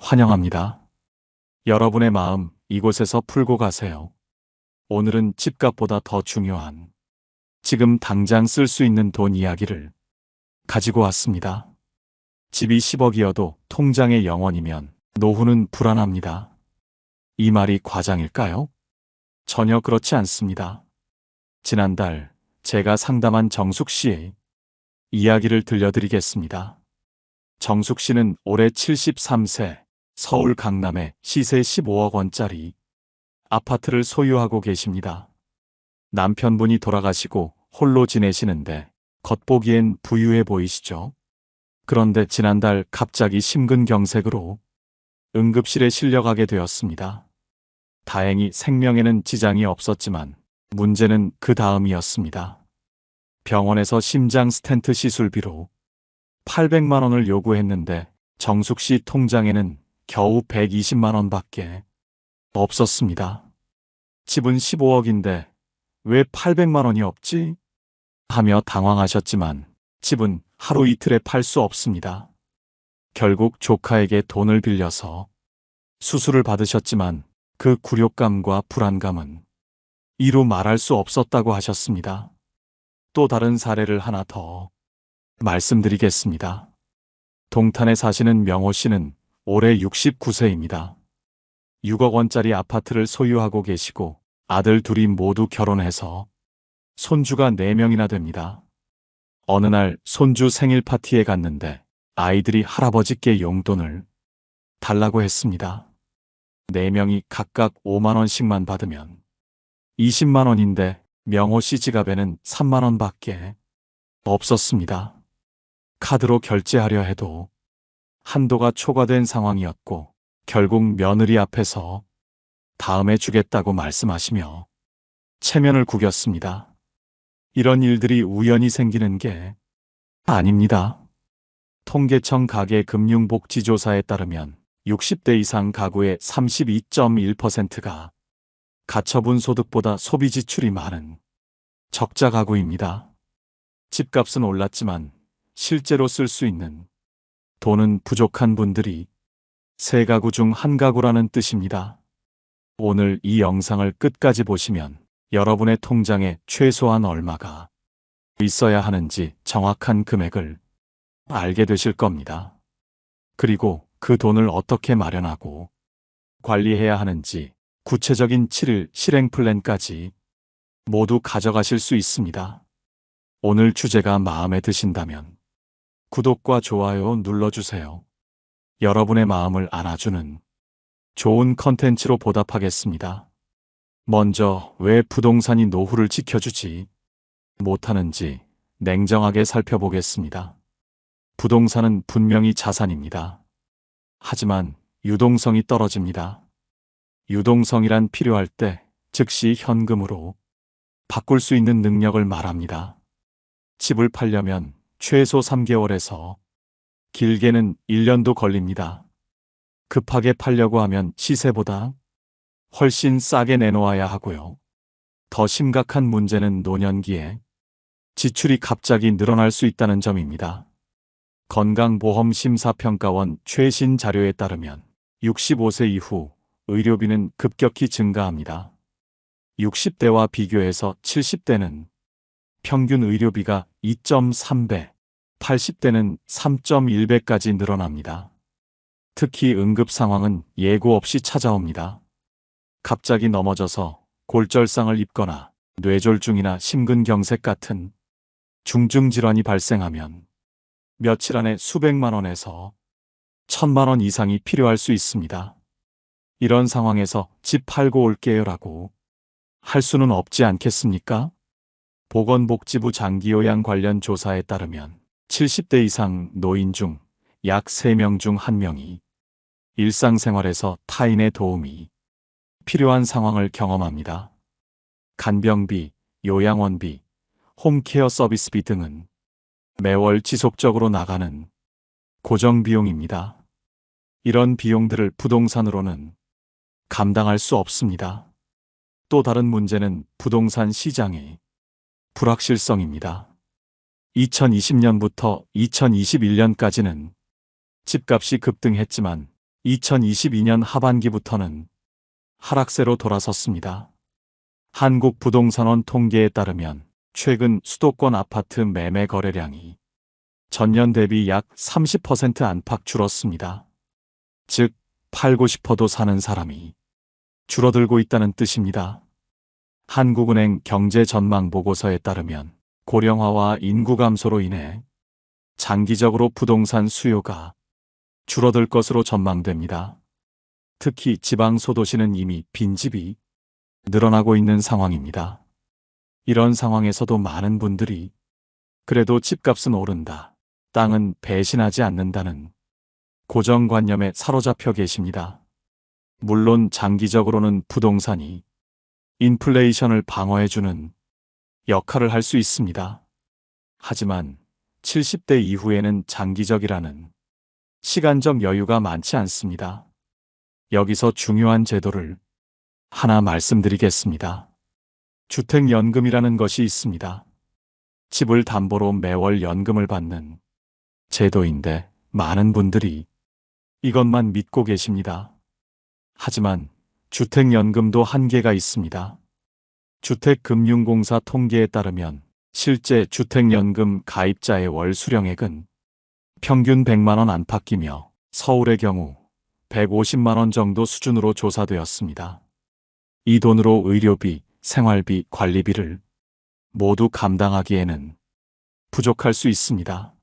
환영합니다. 여러분의 마음 이곳에서 풀고 가세요. 오늘은 집값보다 더 중요한 지금 당장 쓸 수 있는 돈 이야기를 가지고 왔습니다. 집이 10억이어도 통장에 0원이면 노후는 불안합니다. 이 말이 과장일까요? 전혀 그렇지 않습니다. 지난달 제가 상담한 정숙 씨의 이야기를 들려드리겠습니다. 정숙 씨는 올해 73세, 서울 강남에 시세 15억 원짜리 아파트를 소유하고 계십니다. 남편분이 돌아가시고 홀로 지내시는데 겉보기엔 부유해 보이시죠? 그런데 지난달 갑자기 심근경색으로 응급실에 실려가게 되었습니다. 다행히 생명에는 지장이 없었지만 문제는 그 다음이었습니다. 병원에서 심장 스텐트 시술비로 800만 원을 요구했는데 정숙 씨 통장에는 겨우 120만 원밖에 없었습니다. 집은 15억인데 왜 800만 원이 없지? 하며 당황하셨지만 집은 하루 이틀에 팔 수 없습니다. 결국 조카에게 돈을 빌려서 수술을 받으셨지만 그 굴욕감과 불안감은 이루 말할 수 없었다고 하셨습니다. 또 다른 사례를 하나 더 말씀드리겠습니다. 동탄에 사시는 명호 씨는 올해 69세입니다. 6억 원짜리 아파트를 소유하고 계시고 아들 둘이 모두 결혼해서 손주가 4명이나 됩니다. 어느 날 손주 생일 파티에 갔는데 아이들이 할아버지께 용돈을 달라고 했습니다. 4명이 각각 5만 원씩만 받으면 20만 원인데 명호 씨 지갑에는 3만 원밖에 없었습니다. 카드로 결제하려 해도 한도가 초과된 상황이었고 결국 며느리 앞에서 다음에 주겠다고 말씀하시며 체면을 구겼습니다. 이런 일들이 우연히 생기는 게 아닙니다. 통계청 가계금융복지조사에 따르면 60대 이상 가구의 32.1%가 가처분 소득보다 소비 지출이 많은 적자 가구입니다. 집값은 올랐지만 실제로 쓸 수 있는 돈은 부족한 분들이 3가구 중 1가구라는 뜻입니다. 오늘 이 영상을 끝까지 보시면 여러분의 통장에 최소한 얼마가 있어야 하는지 정확한 금액을 알게 되실 겁니다. 그리고 그 돈을 어떻게 마련하고 관리해야 하는지 구체적인 7일 실행 플랜까지 모두 가져가실 수 있습니다. 오늘 주제가 마음에 드신다면 구독과 좋아요 눌러주세요. 여러분의 마음을 안아주는 좋은 컨텐츠로 보답하겠습니다. 먼저 왜 부동산이 노후를 지켜주지 못하는지 냉정하게 살펴보겠습니다. 부동산은 분명히 자산입니다. 하지만 유동성이 떨어집니다. 유동성이란 필요할 때 즉시 현금으로 바꿀 수 있는 능력을 말합니다. 집을 팔려면 최소 3개월에서 길게는 1년도 걸립니다. 급하게 팔려고 하면 시세보다 훨씬 싸게 내놓아야 하고요. 더 심각한 문제는 노년기에 지출이 갑자기 늘어날 수 있다는 점입니다. 건강보험심사평가원 최신 자료에 따르면 65세 이후 의료비는 급격히 증가합니다. 60대와 비교해서 70대는 평균 의료비가 2.3배, 80대는 3.1배까지 늘어납니다. 특히 응급 상황은 예고 없이 찾아옵니다. 갑자기 넘어져서 골절상을 입거나 뇌졸중이나 심근경색 같은 중증질환이 발생하면 며칠 안에 수백만 원에서 1,000만 원 이상이 필요할 수 있습니다. 이런 상황에서 집 팔고 올게요라고 할 수는 없지 않겠습니까? 보건복지부 장기요양 관련 조사에 따르면 70대 이상 노인 중 약 3명 중 1명이 일상생활에서 타인의 도움이 필요한 상황을 경험합니다. 간병비, 요양원비, 홈케어 서비스비 등은 매월 지속적으로 나가는 고정비용입니다. 이런 비용들을 부동산으로는 감당할 수 없습니다. 또 다른 문제는 부동산 시장의 불확실성입니다. 2020년부터 2021년까지는 집값이 급등했지만 2022년 하반기부터는 하락세로 돌아섰습니다. 한국부동산원 통계에 따르면 최근 수도권 아파트 매매 거래량이 전년 대비 약 30% 안팎 줄었습니다. 즉, 팔고 싶어도 사는 사람이 줄어들고 있다는 뜻입니다. 한국은행 경제전망보고서에 따르면 고령화와 인구 감소로 인해 장기적으로 부동산 수요가 줄어들 것으로 전망됩니다. 특히 지방 소도시는 이미 빈집이 늘어나고 있는 상황입니다. 이런 상황에서도 많은 분들이 그래도 집값은 오른다, 땅은 배신하지 않는다는 고정관념에 사로잡혀 계십니다. 물론 장기적으로는 부동산이 인플레이션을 방어해주는 역할을 할 수 있습니다. 하지만 70대 이후에는 장기적이라는 시간적 여유가 많지 않습니다. 여기서 중요한 제도를 하나 말씀드리겠습니다. 주택연금이라는 것이 있습니다. 집을 담보로 매월 연금을 받는 제도인데 많은 분들이 이것만 믿고 계십니다. 하지만 주택연금도 한계가 있습니다. 주택금융공사 통계에 따르면 실제 주택연금 가입자의 월 수령액은 평균 100만 원 안팎이며 서울의 경우 150만 원 정도 수준으로 조사되었습니다. 이 돈으로 의료비, 생활비, 관리비를 모두 감당하기에는 부족할 수 있습니다.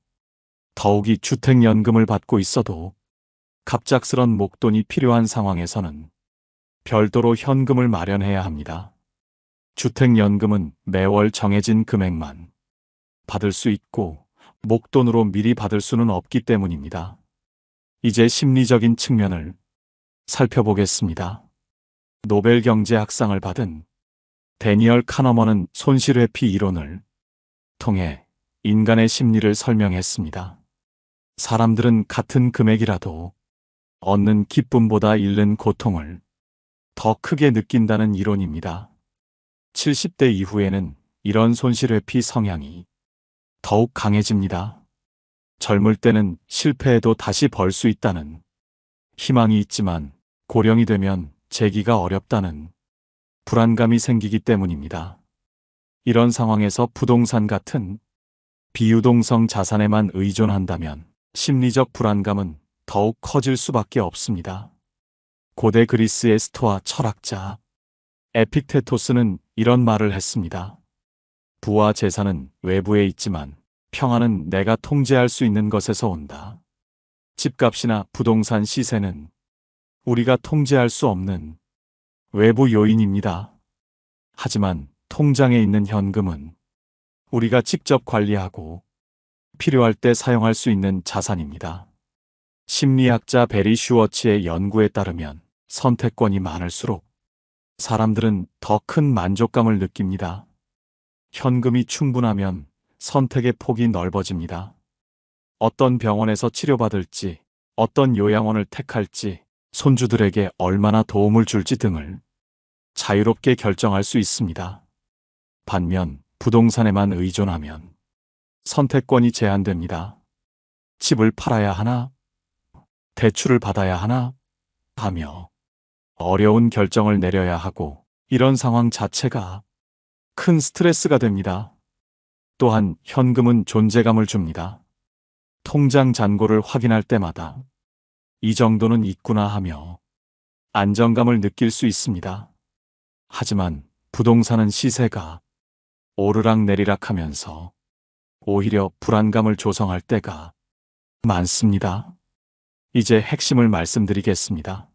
더욱이 주택연금을 받고 있어도 갑작스런 목돈이 필요한 상황에서는 별도로 현금을 마련해야 합니다. 주택연금은 매월 정해진 금액만 받을 수 있고 목돈으로 미리 받을 수는 없기 때문입니다. 이제 심리적인 측면을 살펴보겠습니다. 노벨 경제학상을 받은 데니얼 카너먼은 손실회피 이론을 통해 인간의 심리를 설명했습니다. 사람들은 같은 금액이라도 얻는 기쁨보다 잃는 고통을 더 크게 느낀다는 이론입니다. 70대 이후에는 이런 손실회피 성향이 더욱 강해집니다. 젊을 때는 실패해도 다시 벌 수 있다는 희망이 있지만 고령이 되면 재기가 어렵다는 불안감이 생기기 때문입니다. 이런 상황에서 부동산 같은 비유동성 자산에만 의존한다면 심리적 불안감은 더욱 커질 수밖에 없습니다. 고대 그리스의 스토아 철학자 에픽테토스는 이런 말을 했습니다. 부와 재산은 외부에 있지만 평안은 내가 통제할 수 있는 것에서 온다. 집값이나 부동산 시세는 우리가 통제할 수 없는 외부 요인입니다. 하지만 통장에 있는 현금은 우리가 직접 관리하고 필요할 때 사용할 수 있는 자산입니다. 심리학자 베리 슈워츠의 연구에 따르면 선택권이 많을수록 사람들은 더 큰 만족감을 느낍니다. 현금이 충분하면 선택의 폭이 넓어집니다. 어떤 병원에서 치료받을지, 어떤 요양원을 택할지, 손주들에게 얼마나 도움을 줄지 등을 자유롭게 결정할 수 있습니다. 반면 부동산에만 의존하면 선택권이 제한됩니다. 집을 팔아야 하나? 대출을 받아야 하나? 하며 어려운 결정을 내려야 하고 이런 상황 자체가 큰 스트레스가 됩니다. 또한 현금은 존재감을 줍니다. 통장 잔고를 확인할 때마다 이 정도는 있구나 하며 안정감을 느낄 수 있습니다. 하지만 부동산은 시세가 오르락 내리락 하면서 오히려 불안감을 조성할 때가 많습니다. 이제 핵심을 말씀드리겠습니다.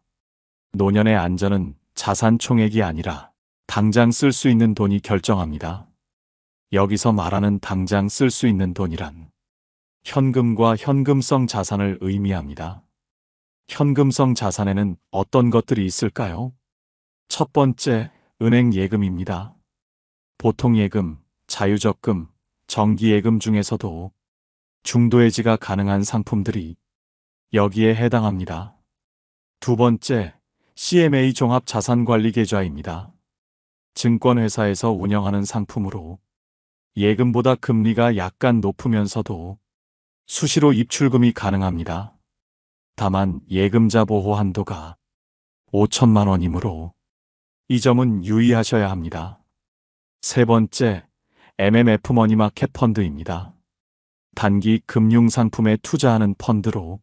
노년의 안전은 자산 총액이 아니라 당장 쓸 수 있는 돈이 결정합니다. 여기서 말하는 당장 쓸 수 있는 돈이란 현금과 현금성 자산을 의미합니다. 현금성 자산에는 어떤 것들이 있을까요? 첫 번째, 은행 예금입니다. 보통 예금, 자유적금, 정기예금 중에서도 중도해지가 가능한 상품들이 여기에 해당합니다. 두 번째, CMA 종합자산관리계좌입니다. 증권회사에서 운영하는 상품으로 예금보다 금리가 약간 높으면서도 수시로 입출금이 가능합니다. 다만 예금자 보호 한도가 5천만 원이므로 이 점은 유의하셔야 합니다. 세 번째, MMF 머니마켓 펀드입니다. 단기 금융상품에 투자하는 펀드로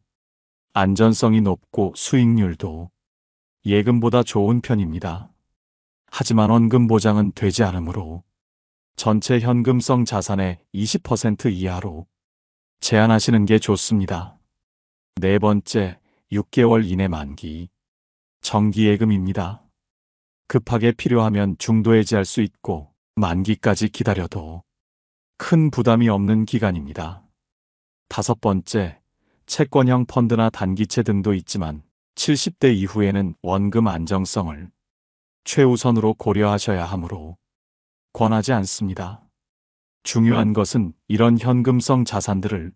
안전성이 높고 수익률도 예금보다 좋은 편입니다. 하지만 원금 보장은 되지 않으므로 전체 현금성 자산의 20% 이하로 제한하시는 게 좋습니다. 네 번째, 6개월 이내 만기 정기예금입니다. 급하게 필요하면 중도해지할 수 있고 만기까지 기다려도 큰 부담이 없는 기간입니다. 다섯 번째, 채권형 펀드나 단기채 등도 있지만 70대 이후에는 원금 안정성을 최우선으로 고려하셔야 하므로 권하지 않습니다. 중요한 것은 이런 현금성 자산들을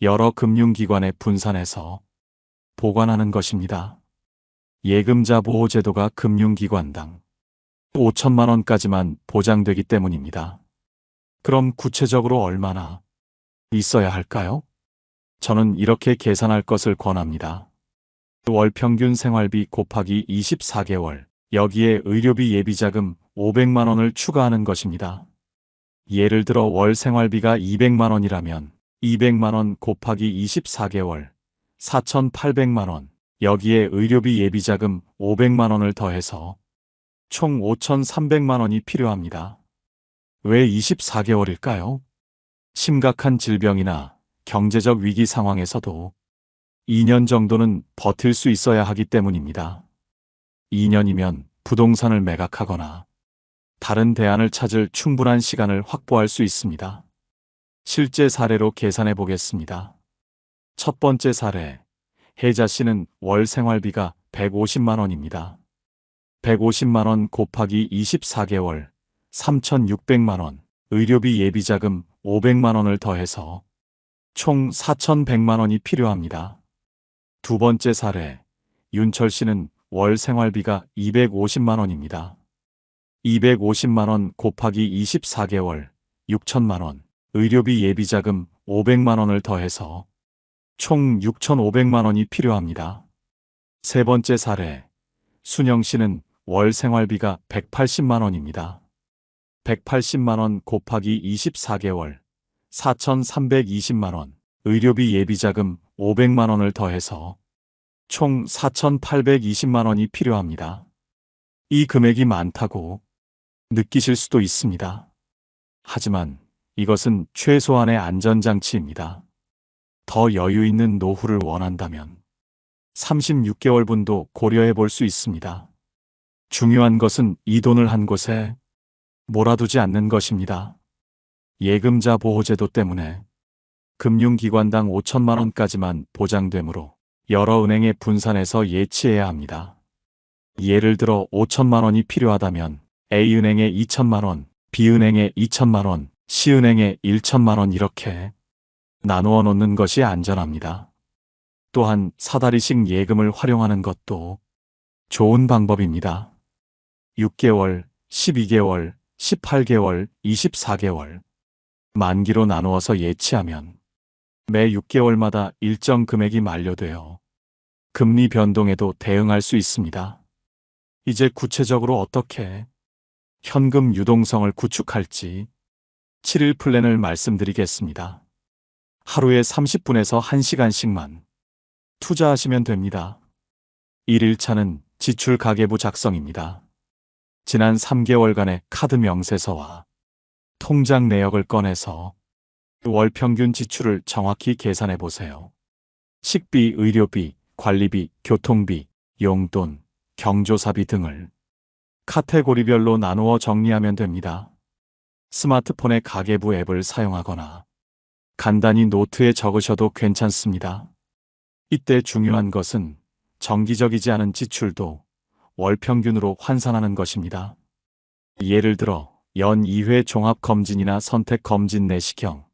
여러 금융기관에 분산해서 보관하는 것입니다. 예금자 보호제도가 금융기관당 5천만 원까지만 보장되기 때문입니다. 그럼 구체적으로 얼마나 있어야 할까요? 저는 이렇게 계산할 것을 권합니다. 월 평균 생활비 곱하기 24개월, 여기에 의료비 예비자금 500만 원을 추가하는 것입니다. 예를 들어 월 생활비가 200만 원이라면 200만 원 곱하기 24개월, 4,800만 원, 여기에 의료비 예비자금 500만 원을 더해서 총 5,300만 원이 필요합니다. 왜 24개월일까요? 심각한 질병이나 경제적 위기 상황에서도 2년 정도는 버틸 수 있어야 하기 때문입니다. 2년이면 부동산을 매각하거나 다른 대안을 찾을 충분한 시간을 확보할 수 있습니다. 실제 사례로 계산해 보겠습니다. 첫 번째 사례, 혜자 씨는 월 생활비가 150만 원입니다. 150만 원 곱하기 24개월, 3,600만 원, 의료비 예비자금 500만 원을 더해서 총 4,100만 원이 필요합니다. 두 번째 사례, 윤철 씨는 월 생활비가 250만 원입니다. 250만 원 곱하기 24개월, 6천만 원, 의료비 예비자금 500만 원을 더해서 총 6,500만 원이 필요합니다. 세 번째 사례, 순영 씨는 월 생활비가 180만 원입니다. 180만 원 곱하기 24개월, 4,320만 원, 의료비 예비자금 500만 원을 더해서 총 4,820만 원이 필요합니다. 이 금액이 많다고 느끼실 수도 있습니다. 하지만 이것은 최소한의 안전장치입니다. 더 여유 있는 노후를 원한다면 36개월분도 고려해 볼 수 있습니다. 중요한 것은 이 돈을 한 곳에 몰아두지 않는 것입니다. 예금자 보호제도 때문에 금융기관당 5천만 원까지만 보장되므로 여러 은행에 분산해서 예치해야 합니다. 예를 들어 5천만 원이 필요하다면 A은행에 2천만 원, B은행에 2천만 원, C은행에 1천만 원 이렇게 나누어 놓는 것이 안전합니다. 또한 사다리식 예금을 활용하는 것도 좋은 방법입니다. 6개월, 12개월, 18개월, 24개월 만기로 나누어서 예치하면 매 6개월마다 일정 금액이 만료되어 금리 변동에도 대응할 수 있습니다. 이제 구체적으로 어떻게 현금 유동성을 구축할지 7일 플랜을 말씀드리겠습니다. 하루에 30분에서 1시간씩만 투자하시면 됩니다. 1일차는 지출 가계부 작성입니다. 지난 3개월간의 카드 명세서와 통장 내역을 꺼내서 월 평균 지출을 정확히 계산해 보세요. 식비, 의료비, 관리비, 교통비, 용돈, 경조사비 등을 카테고리별로 나누어 정리하면 됩니다. 스마트폰의 가계부 앱을 사용하거나 간단히 노트에 적으셔도 괜찮습니다. 이때 중요한 것은 정기적이지 않은 지출도 월 평균으로 환산하는 것입니다. 예를 들어 연 2회 종합검진이나 선택검진 내시경,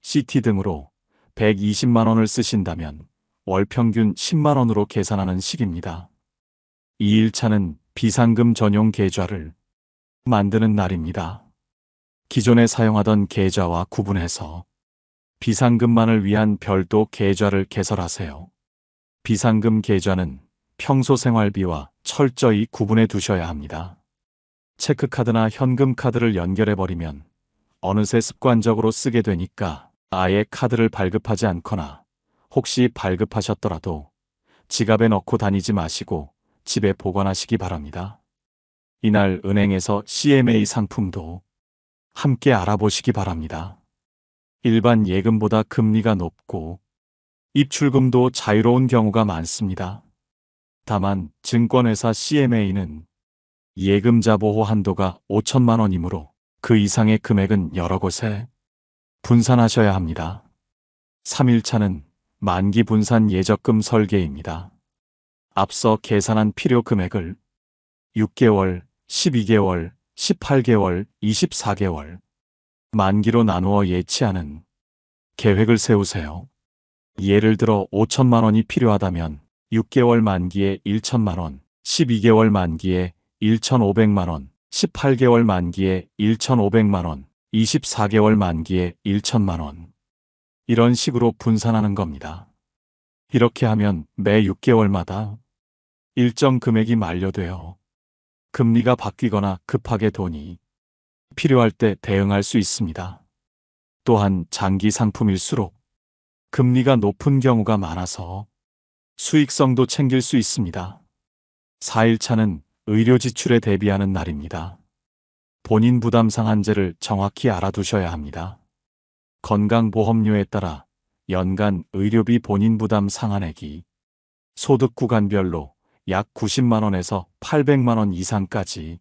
CT 등으로 120만 원을 쓰신다면 월 평균 10만 원으로 계산하는 식입니다. 2일차는 비상금 전용 계좌를 만드는 날입니다. 기존에 사용하던 계좌와 구분해서 비상금만을 위한 별도 계좌를 개설하세요. 비상금 계좌는 평소 생활비와 철저히 구분해 두셔야 합니다. 체크카드나 현금 카드를 연결해버리면 어느새 습관적으로 쓰게 되니까 아예 카드를 발급하지 않거나 혹시 발급하셨더라도 지갑에 넣고 다니지 마시고 집에 보관하시기 바랍니다. 이날 은행에서 CMA 상품도 함께 알아보시기 바랍니다. 일반 예금보다 금리가 높고 입출금도 자유로운 경우가 많습니다. 다만 증권회사 CMA는 예금자 보호 한도가 5천만 원이므로 그 이상의 금액은 여러 곳에 분산하셔야 합니다. 3일차는 만기 분산 예적금 설계입니다. 앞서 계산한 필요 금액을 6개월, 12개월, 18개월, 24개월 만기로 나누어 예치하는 계획을 세우세요. 예를 들어 5천만 원이 필요하다면 6개월 만기에 1천만 원, 12개월 만기에 1,500만 원, 18개월 만기에 1,500만 원, 24개월 만기에 1천만 원. 이런 식으로 분산하는 겁니다. 이렇게 하면 매 6개월마다 일정 금액이 만료되어 금리가 바뀌거나 급하게 돈이 필요할 때 대응할 수 있습니다. 또한 장기 상품일수록 금리가 높은 경우가 많아서 수익성도 챙길 수 있습니다. 4일차는 의료 지출에 대비하는 날입니다. 본인 부담 상한제를 정확히 알아두셔야 합니다. 건강보험료에 따라 연간 의료비 본인 부담 상한액이 소득 구간별로 약 90만 원에서 800만 원 이상까지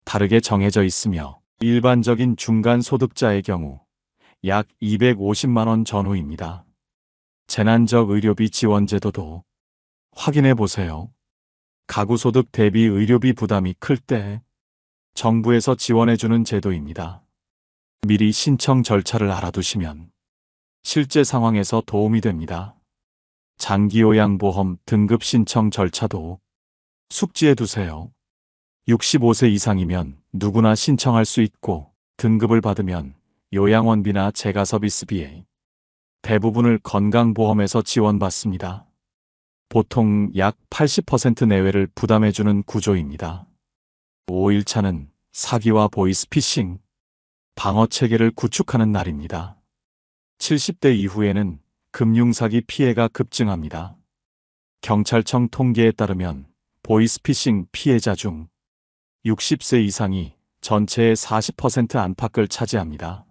다르게 정해져 있으며 일반적인 중간 소득자의 경우 약 250만 원 전후입니다. 재난적 의료비 지원 제도도 확인해 보세요. 가구소득 대비 의료비 부담이 클 때 정부에서 지원해주는 제도입니다. 미리 신청 절차를 알아두시면 실제 상황에서 도움이 됩니다. 장기요양보험 등급 신청 절차도 숙지해 두세요. 65세 이상이면 누구나 신청할 수 있고 등급을 받으면 요양원비나 재가서비스비에 대부분을 건강보험에서 지원받습니다. 보통 약 80% 내외를 부담해주는 구조입니다. 5일차는 사기와 보이스피싱, 방어체계를 구축하는 날입니다. 70대 이후에는 금융사기 피해가 급증합니다. 경찰청 통계에 따르면 보이스피싱 피해자 중 60세 이상이 전체의 40% 안팎을 차지합니다.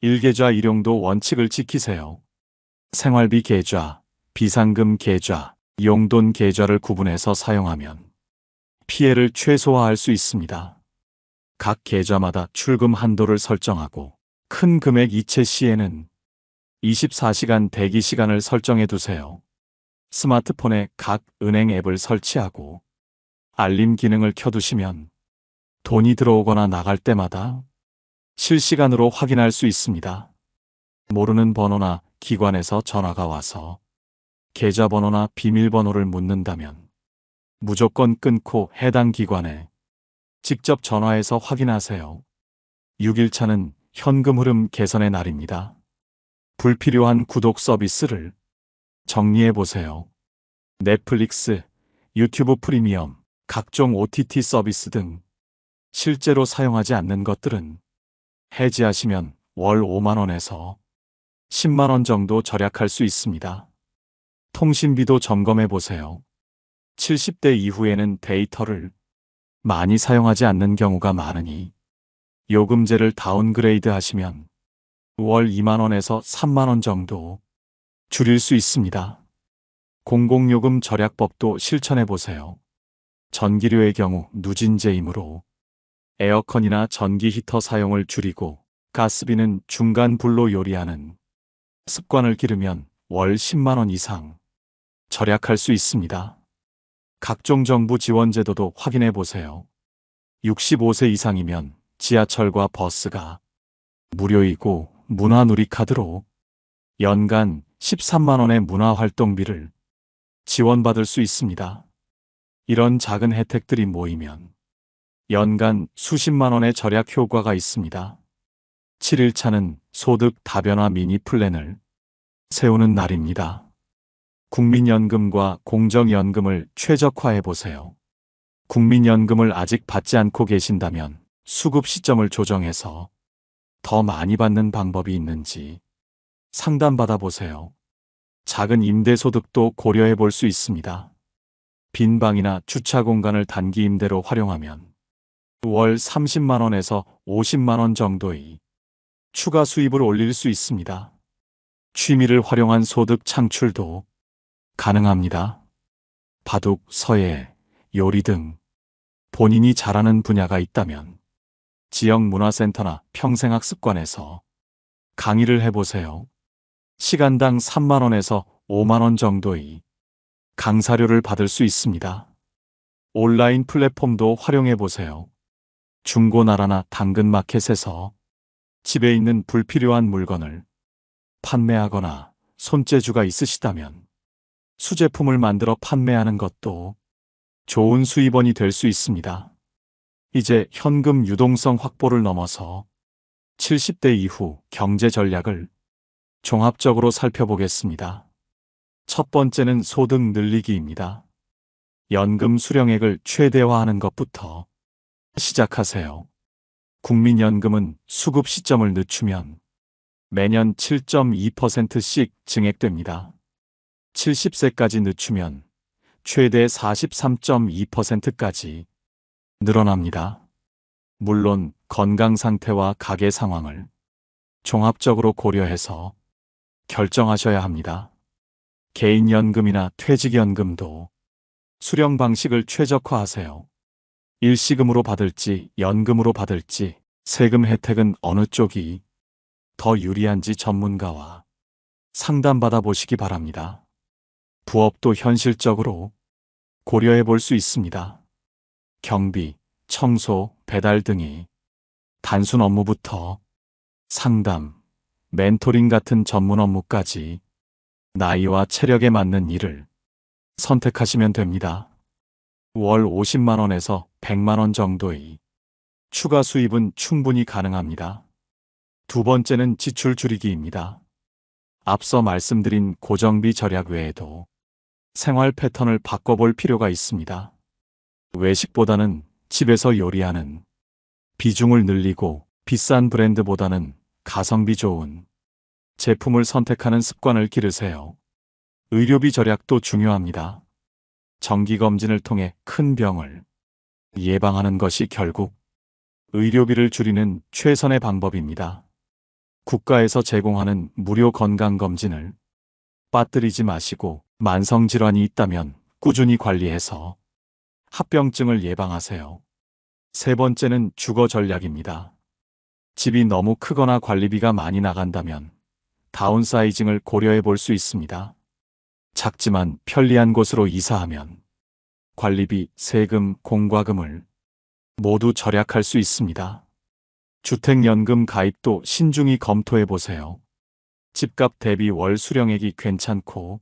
일계좌 일용도 원칙을 지키세요. 생활비 계좌, 비상금 계좌, 용돈 계좌를 구분해서 사용하면 피해를 최소화할 수 있습니다. 각 계좌마다 출금 한도를 설정하고 큰 금액 이체 시에는 24시간 대기 시간을 설정해 두세요. 스마트폰에 각 은행 앱을 설치하고 알림 기능을 켜두시면 돈이 들어오거나 나갈 때마다 실시간으로 확인할 수 있습니다. 모르는 번호나 기관에서 전화가 와서 계좌번호나 비밀번호를 묻는다면 무조건 끊고 해당 기관에 직접 전화해서 확인하세요. 6일차는 현금 흐름 개선의 날입니다. 불필요한 구독 서비스를 정리해 보세요. 넷플릭스, 유튜브 프리미엄, 각종 OTT 서비스 등 실제로 사용하지 않는 것들은 해지하시면 월 5만 원에서 10만 원 정도 절약할 수 있습니다. 통신비도 점검해 보세요. 70대 이후에는 데이터를 많이 사용하지 않는 경우가 많으니 요금제를 다운그레이드 하시면 월 2만 원에서 3만 원 정도 줄일 수 있습니다. 공공요금 절약법도 실천해 보세요. 전기료의 경우 누진제이므로 에어컨이나 전기 히터 사용을 줄이고 가스비는 중간 불로 요리하는 습관을 기르면 월 10만 원 이상 절약할 수 있습니다. 각종 정부 지원 제도도 확인해 보세요. 65세 이상이면 지하철과 버스가 무료이고 문화누리카드로 연간 13만 원의 문화활동비를 지원받을 수 있습니다. 이런 작은 혜택들이 모이면 연간 수십만 원의 절약 효과가 있습니다. 7일차는 소득 다변화 미니 플랜을 세우는 날입니다. 국민연금과 공정연금을 최적화해 보세요. 국민연금을 아직 받지 않고 계신다면 수급 시점을 조정해서 더 많이 받는 방법이 있는지 상담받아 보세요. 작은 임대소득도 고려해 볼 수 있습니다. 빈 방이나 주차 공간을 단기 임대로 활용하면 월 30만 원에서 50만 원 정도의 추가 수입을 올릴 수 있습니다. 취미를 활용한 소득 창출도 가능합니다. 바둑, 서예, 요리 등 본인이 잘하는 분야가 있다면 지역 문화센터나 평생학습관에서 강의를 해보세요. 시간당 3만 원에서 5만 원 정도의 강사료를 받을 수 있습니다. 온라인 플랫폼도 활용해 보세요. 중고나라나 당근마켓에서 집에 있는 불필요한 물건을 판매하거나 손재주가 있으시다면 수제품을 만들어 판매하는 것도 좋은 수입원이 될 수 있습니다. 이제 현금 유동성 확보를 넘어서 70대 이후 경제 전략을 종합적으로 살펴보겠습니다. 첫 번째는 소득 늘리기입니다. 연금 수령액을 최대화하는 것부터 시작하세요. 국민연금은 수급 시점을 늦추면 매년 7.2%씩 증액됩니다. 70세까지 늦추면 최대 43.2%까지 늘어납니다. 물론 건강 상태와 가계 상황을 종합적으로 고려해서 결정하셔야 합니다. 개인연금이나 퇴직연금도 수령 방식을 최적화하세요. 일시금으로 받을지 연금으로 받을지 세금 혜택은 어느 쪽이 더 유리한지 전문가와 상담받아 보시기 바랍니다. 부업도 현실적으로 고려해 볼 수 있습니다. 경비, 청소, 배달 등이 단순 업무부터 상담, 멘토링 같은 전문 업무까지 나이와 체력에 맞는 일을 선택하시면 됩니다. 월 50만 원에서 100만 원 정도의 추가 수입은 충분히 가능합니다. 두 번째는 지출 줄이기입니다. 앞서 말씀드린 고정비 절약 외에도 생활 패턴을 바꿔볼 필요가 있습니다. 외식보다는 집에서 요리하는 비중을 늘리고 비싼 브랜드보다는 가성비 좋은 제품을 선택하는 습관을 기르세요. 의료비 절약도 중요합니다. 정기검진을 통해 큰 병을 예방하는 것이 결국 의료비를 줄이는 최선의 방법입니다. 국가에서 제공하는 무료 건강검진을 빠뜨리지 마시고 만성질환이 있다면 꾸준히 관리해서 합병증을 예방하세요. 세 번째는 주거 전략입니다. 집이 너무 크거나 관리비가 많이 나간다면 다운사이징을 고려해 볼 수 있습니다. 작지만 편리한 곳으로 이사하면 관리비, 세금, 공과금을 모두 절약할 수 있습니다. 주택연금 가입도 신중히 검토해 보세요. 집값 대비 월 수령액이 괜찮고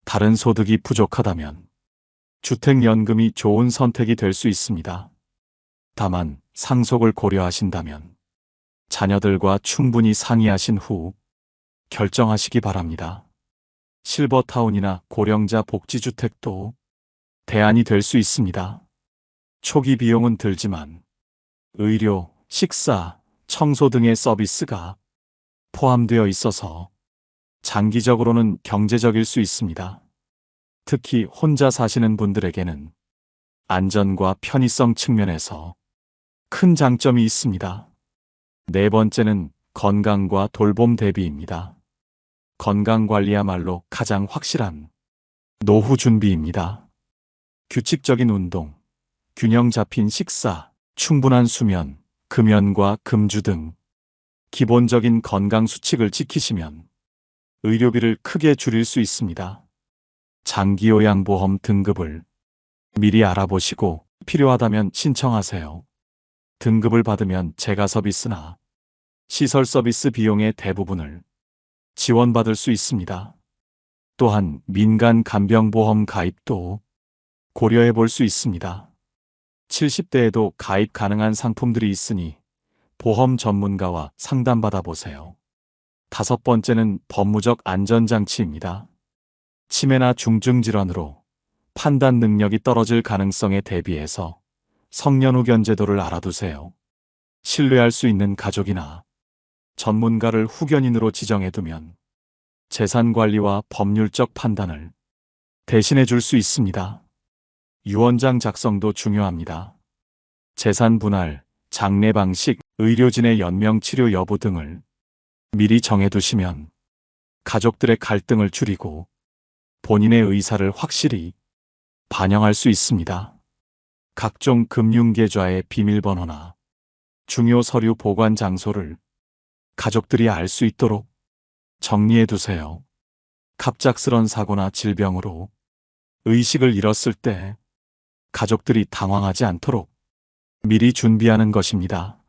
다른 소득이 부족하다면 주택연금이 좋은 선택이 될 수 있습니다. 다만 상속을 고려하신다면 자녀들과 충분히 상의하신 후 결정하시기 바랍니다. 실버타운이나 고령자 복지주택도 대안이 될 수 있습니다. 초기 비용은 들지만 의료, 식사, 청소 등의 서비스가 포함되어 있어서 장기적으로는 경제적일 수 있습니다. 특히 혼자 사시는 분들에게는 안전과 편의성 측면에서 큰 장점이 있습니다. 네 번째는 건강과 돌봄 대비입니다. 건강관리야말로 가장 확실한 노후 준비입니다. 규칙적인 운동, 균형 잡힌 식사, 충분한 수면, 금연과 금주 등 기본적인 건강 수칙을 지키시면 의료비를 크게 줄일 수 있습니다. 장기요양보험 등급을 미리 알아보시고 필요하다면 신청하세요. 등급을 받으면 재가 서비스나 시설 서비스 비용의 대부분을 지원받을 수 있습니다. 또한 민간 간병보험 가입도 고려해 볼 수 있습니다. 70대에도 가입 가능한 상품들이 있으니 보험 전문가와 상담받아 보세요. 다섯 번째는 법무적 안전장치입니다. 치매나 중증 질환으로 판단 능력이 떨어질 가능성에 대비해서 성년후견 제도를 알아두세요. 신뢰할 수 있는 가족이나 전문가를 후견인으로 지정해두면 재산 관리와 법률적 판단을 대신해 줄 수 있습니다. 유언장 작성도 중요합니다. 재산 분할, 장례 방식, 의료진의 연명 치료 여부 등을 미리 정해두시면 가족들의 갈등을 줄이고 본인의 의사를 확실히 반영할 수 있습니다. 각종 금융계좌의 비밀번호나 중요 서류 보관 장소를 가족들이 알 수 있도록 정리해두세요. 갑작스런 사고나 질병으로 의식을 잃었을 때 가족들이 당황하지 않도록 미리 준비하는 것입니다.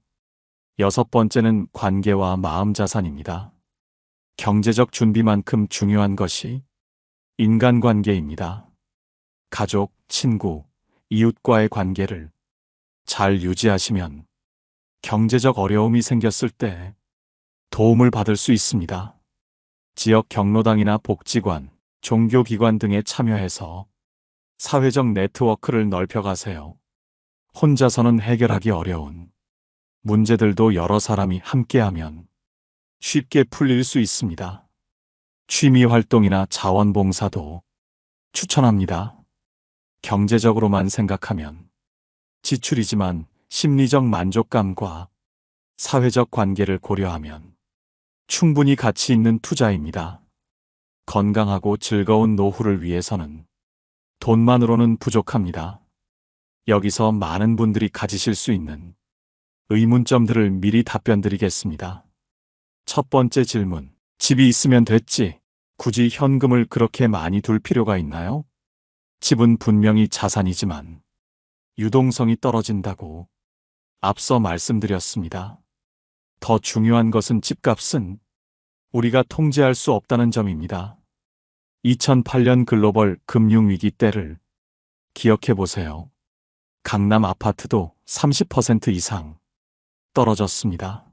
6번째는 관계와 마음 자산입니다. 경제적 준비만큼 중요한 것이 인간관계입니다. 가족, 친구, 이웃과의 관계를 잘 유지하시면 경제적 어려움이 생겼을 때 도움을 받을 수 있습니다. 지역 경로당이나 복지관, 종교기관 등에 참여해서 사회적 네트워크를 넓혀가세요. 혼자서는 해결하기 어려운 문제들도 여러 사람이 함께하면 쉽게 풀릴 수 있습니다. 취미 활동이나 자원봉사도 추천합니다. 경제적으로만 생각하면 지출이지만 심리적 만족감과 사회적 관계를 고려하면 충분히 가치 있는 투자입니다. 건강하고 즐거운 노후를 위해서는 돈만으로는 부족합니다. 여기서 많은 분들이 가지실 수 있는 의문점들을 미리 답변드리겠습니다. 첫 번째 질문, 집이 있으면 됐지. 굳이 현금을 그렇게 많이 둘 필요가 있나요? 집은 분명히 자산이지만 유동성이 떨어진다고 앞서 말씀드렸습니다. 더 중요한 것은 집값은 우리가 통제할 수 없다는 점입니다. 2008년 글로벌 금융위기 때를 기억해 보세요. 강남 아파트도 30% 이상 떨어졌습니다.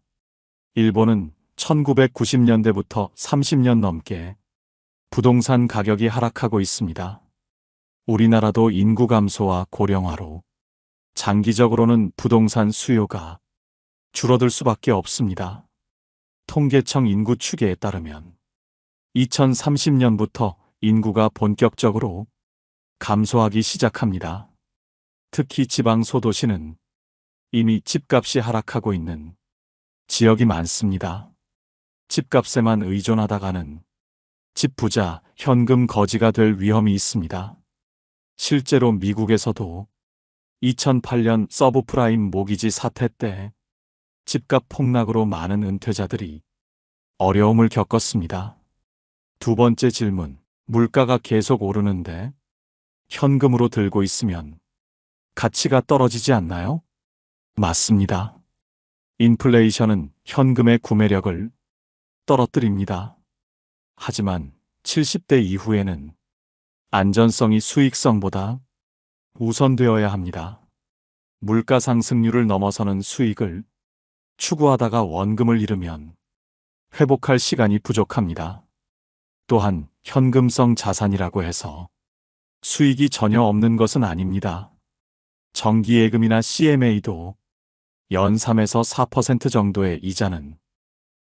일본은 1990년대부터 30년 넘게 부동산 가격이 하락하고 있습니다. 우리나라도 인구 감소와 고령화로 장기적으로는 부동산 수요가 줄어들 수밖에 없습니다. 통계청 인구 추계에 따르면 2030년부터 인구가 본격적으로 감소하기 시작합니다. 특히 지방 소도시는 이미 집값이 하락하고 있는 지역이 많습니다. 집값에만 의존하다가는 집 부자, 현금 거지가 될 위험이 있습니다. 실제로 미국에서도 2008년 서브프라임 모기지 사태 때 집값 폭락으로 많은 은퇴자들이 어려움을 겪었습니다. 두 번째 질문, 물가가 계속 오르는데 현금으로 들고 있으면 가치가 떨어지지 않나요? 맞습니다. 인플레이션은 현금의 구매력을 떨어뜨립니다. 하지만 70대 이후에는 안전성이 수익성보다 우선되어야 합니다. 물가 상승률을 넘어서는 수익을 추구하다가 원금을 잃으면 회복할 시간이 부족합니다. 또한 현금성 자산이라고 해서 수익이 전혀 없는 것은 아닙니다. 정기예금이나 CMA도 연 3에서 4% 정도의 이자는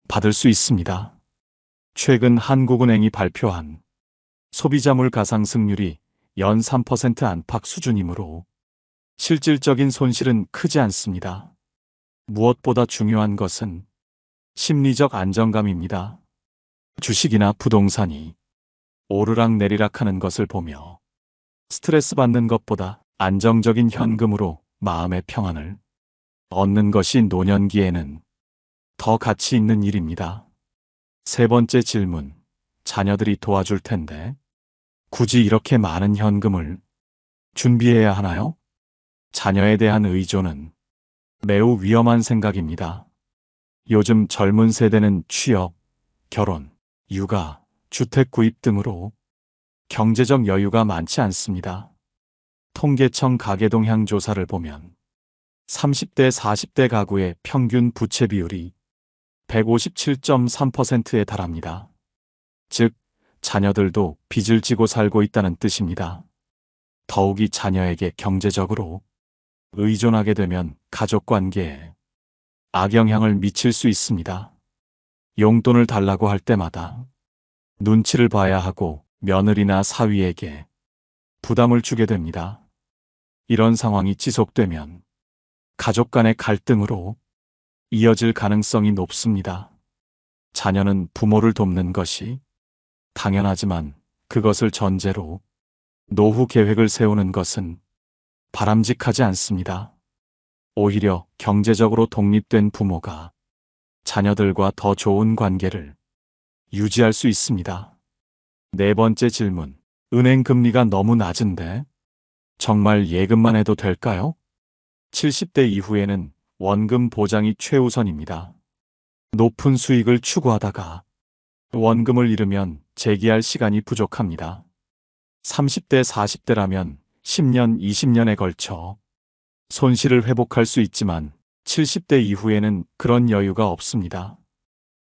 받을 수 있습니다. 최근 한국은행이 발표한 소비자물 가상승률이 연 3% 안팎 수준이므로 실질적인 손실은 크지 않습니다. 무엇보다 중요한 것은 심리적 안정감입니다. 주식이나 부동산이 오르락내리락 하는 것을 보며 스트레스 받는 것보다 안정적인 현금으로 마음의 평안을 얻는 것이 노년기에는 더 가치 있는 일입니다. 세 번째 질문, 자녀들이 도와줄 텐데 굳이 이렇게 많은 현금을 준비해야 하나요? 자녀에 대한 의존은 매우 위험한 생각입니다. 요즘 젊은 세대는 취업, 결혼, 육아, 주택 구입 등으로 경제적 여유가 많지 않습니다. 통계청 가계동향 조사를 보면 30대, 40대 가구의 평균 부채 비율이 157.3%에 달합니다. 즉, 자녀들도 빚을 지고 살고 있다는 뜻입니다. 더욱이 자녀에게 경제적으로 의존하게 되면 가족 관계에 악영향을 미칠 수 있습니다. 용돈을 달라고 할 때마다 눈치를 봐야 하고 며느리나 사위에게 부담을 주게 됩니다. 이런 상황이 지속되면 가족 간의 갈등으로 이어질 가능성이 높습니다. 자녀는 부모를 돕는 것이 당연하지만 그것을 전제로 노후 계획을 세우는 것은 바람직하지 않습니다. 오히려 경제적으로 독립된 부모가 자녀들과 더 좋은 관계를 유지할 수 있습니다. 네 번째 질문. 은행 금리가 너무 낮은데 정말 예금만 해도 될까요? 70대 이후에는 원금 보장이 최우선입니다. 높은 수익을 추구하다가 원금을 잃으면 재기할 시간이 부족합니다. 30대, 40대라면 10년, 20년에 걸쳐 손실을 회복할 수 있지만 70대 이후에는 그런 여유가 없습니다.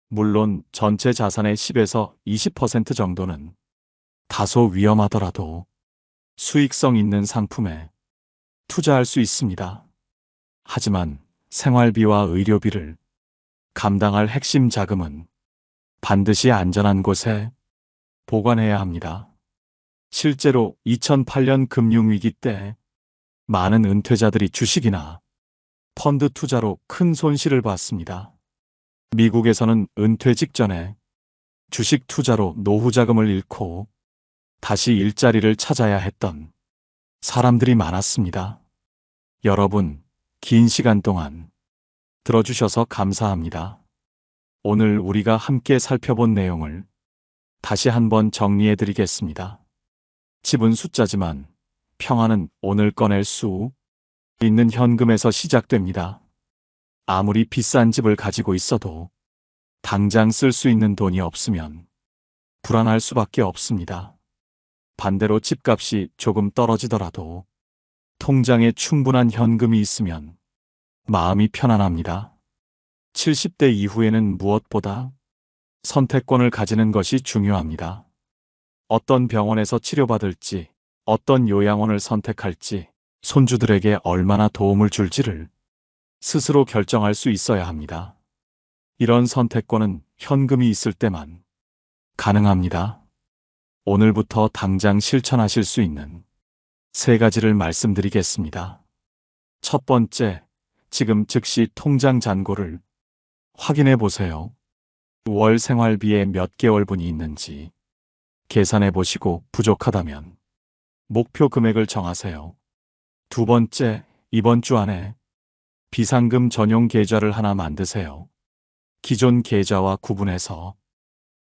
물론 전체 자산의 10에서 20% 정도는 다소 위험하더라도 수익성 있는 상품에 투자할 수 있습니다. 하지만 생활비와 의료비를 감당할 핵심 자금은 반드시 안전한 곳에 보관해야 합니다. 실제로 2008년 금융위기 때 많은 은퇴자들이 주식이나 펀드 투자로 큰 손실을 봤습니다. 미국에서는 은퇴 직전에 주식 투자로 노후 자금을 잃고 다시 일자리를 찾아야 했던 사람들이 많았습니다. 여러분, 긴 시간 동안 들어주셔서 감사합니다. 오늘 우리가 함께 살펴본 내용을 다시 한번 정리해 드리겠습니다. 집은 숫자지만 평화는 오늘 꺼낼 수 있는 현금에서 시작됩니다. 아무리 비싼 집을 가지고 있어도 당장 쓸 수 있는 돈이 없으면 불안할 수밖에 없습니다. 반대로 집값이 조금 떨어지더라도 통장에 충분한 현금이 있으면 마음이 편안합니다. 70대 이후에는 무엇보다 선택권을 가지는 것이 중요합니다. 어떤 병원에서 치료받을지, 어떤 요양원을 선택할지, 손주들에게 얼마나 도움을 줄지를 스스로 결정할 수 있어야 합니다. 이런 선택권은 현금이 있을 때만 가능합니다. 오늘부터 당장 실천하실 수 있는 3가지를 말씀드리겠습니다. 첫 번째, 지금 즉시 통장 잔고를 확인해 보세요. 월 생활비에 몇 개월분이 있는지 계산해 보시고 부족하다면 목표 금액을 정하세요. 두 번째, 이번 주 안에 비상금 전용 계좌를 하나 만드세요. 기존 계좌와 구분해서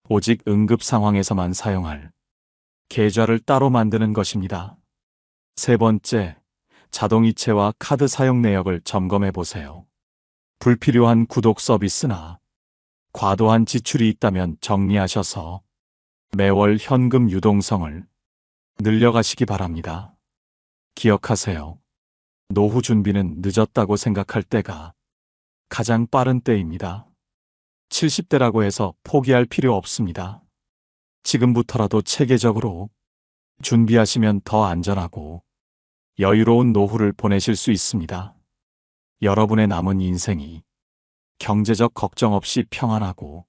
오직 응급 상황에서만 사용할 계좌를 따로 만드는 것입니다. 세 번째, 자동이체와 카드 사용 내역을 점검해 보세요. 불필요한 구독 서비스나 과도한 지출이 있다면 정리하셔서 매월 현금 유동성을 늘려가시기 바랍니다. 기억하세요. 노후 준비는 늦었다고 생각할 때가 가장 빠른 때입니다. 70대라고 해서 포기할 필요 없습니다. 지금부터라도 체계적으로 준비하시면 더 안전하고 여유로운 노후를 보내실 수 있습니다. 여러분의 남은 인생이 경제적 걱정 없이 평안하고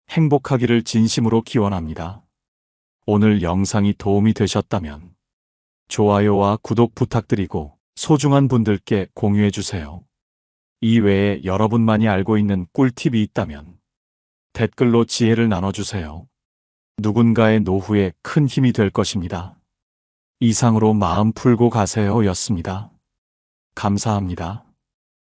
행복하기를 진심으로 기원합니다. 오늘 영상이 도움이 되셨다면 좋아요와 구독 부탁드리고 소중한 분들께 공유해 주세요. 이 외에 여러분만이 알고 있는 꿀팁이 있다면 댓글로 지혜를 나눠주세요. 누군가의 노후에 큰 힘이 될 것입니다. 이상으로 마음 풀고 가세요 였습니다. 감사합니다.